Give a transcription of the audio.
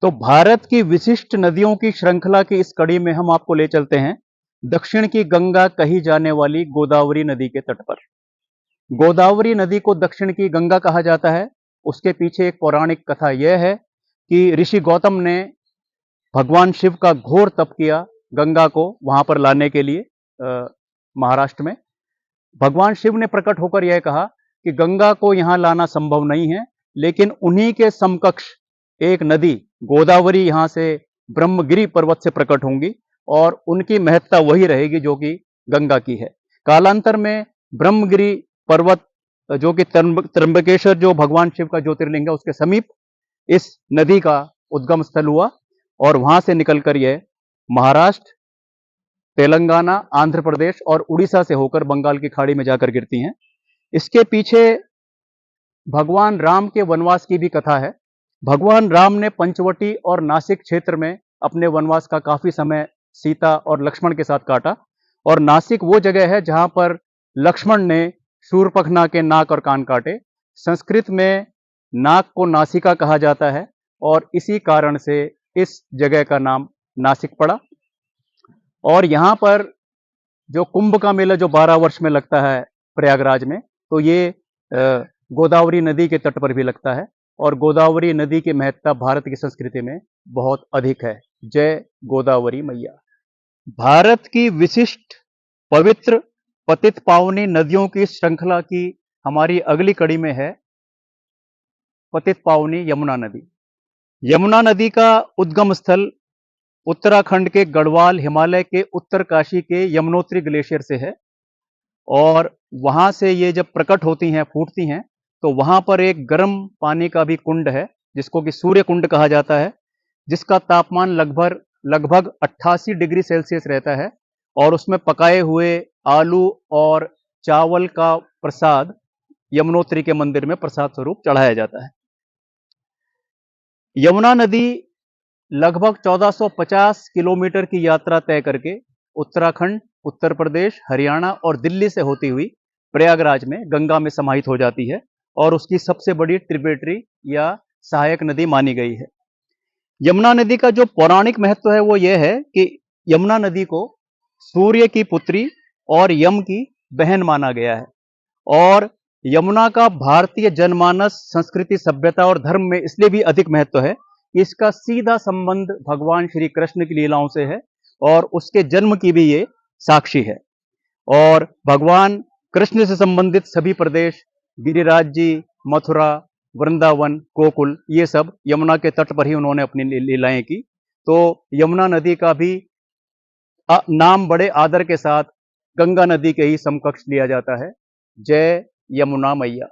तो भारत की विशिष्ट नदियों की श्रृंखला की इस कड़ी में हम आपको ले चलते हैं दक्षिण की गंगा कही जाने वाली गोदावरी नदी के तट पर। गोदावरी नदी को दक्षिण की गंगा कहा जाता है। उसके पीछे एक पौराणिक कथा यह है कि ऋषि गौतम ने भगवान शिव का घोर तप किया गंगा को वहां पर लाने के लिए। महाराष्ट्र में भगवान शिव ने प्रकट होकर यह कहा कि गंगा को यहां लाना संभव नहीं है, लेकिन उन्हीं के समकक्ष एक नदी गोदावरी यहां से ब्रह्मगिरी पर्वत से प्रकट होंगी और उनकी महत्ता वही रहेगी जो कि गंगा की है। कालांतर में ब्रह्मगिरी पर्वत जो कि त्र्यंबकेश्वर जो भगवान शिव का ज्योतिर्लिंग है उसके समीप इस नदी का उद्गम स्थल हुआ और वहां से निकलकर यह महाराष्ट्र, तेलंगाना, आंध्र प्रदेश और उड़ीसा से होकर बंगाल की खाड़ी में जाकर गिरती हैं। इसके पीछे भगवान राम के वनवास की भी कथा है। भगवान राम ने पंचवटी और नासिक क्षेत्र में अपने वनवास का काफी समय सीता और लक्ष्मण के साथ काटा और नासिक वो जगह है जहां पर लक्ष्मण ने शूर्पणखा के नाक और कान काटे। संस्कृत में नाक को नासिका कहा जाता है और इसी कारण से इस जगह का नाम नासिक पड़ा। और यहाँ पर जो कुंभ का मेला जो 12 वर्ष में लगता है प्रयागराज में, तो ये गोदावरी नदी के तट पर भी लगता है और गोदावरी नदी की महत्ता भारत की संस्कृति में बहुत अधिक है। जय गोदावरी मैया। भारत की विशिष्ट पवित्र पतित पावनी नदियों की श्रृंखला की हमारी अगली कड़ी में है पतित पावनी यमुना नदी। यमुना नदी का उद्गम स्थल उत्तराखंड के गढ़वाल हिमालय के उत्तरकाशी के यमुनोत्री ग्लेशियर से है और वहां से ये जब प्रकट होती हैं, फूटती हैं, तो वहां पर एक गर्म पानी का भी कुंड है जिसको कि सूर्य कुंड कहा जाता है, जिसका तापमान लगभग 88 डिग्री सेल्सियस रहता है और उसमें पकाए हुए आलू और चावल का प्रसाद यमुनोत्री के मंदिर में प्रसाद स्वरूप चढ़ाया जाता है। यमुना नदी लगभग 1450 किलोमीटर की यात्रा तय करके उत्तराखंड, उत्तर प्रदेश, हरियाणा और दिल्ली से होती हुई प्रयागराज में गंगा में समाहित हो जाती है और उसकी सबसे बड़ी ट्रिब्यूटरी या सहायक नदी मानी गई है। यमुना नदी का जो पौराणिक महत्व है वो यह है कि यमुना नदी को सूर्य की पुत्री और यम की बहन माना गया है और यमुना का भारतीय जनमानस, संस्कृति, सभ्यता और धर्म में इसलिए भी अधिक महत्व है कि इसका सीधा संबंध भगवान श्री कृष्ण की लीलाओं से है और उसके जन्म की भी ये साक्षी है। और भगवान कृष्ण से संबंधित सभी प्रदेश, गिरिराज जी, मथुरा, वृंदावन, गोकुल, ये सब यमुना के तट पर ही उन्होंने अपनी लीलाएं की। तो यमुना नदी का भी नाम बड़े आदर के साथ गंगा नदी के ही समकक्ष लिया जाता है। जय यमुना मैया।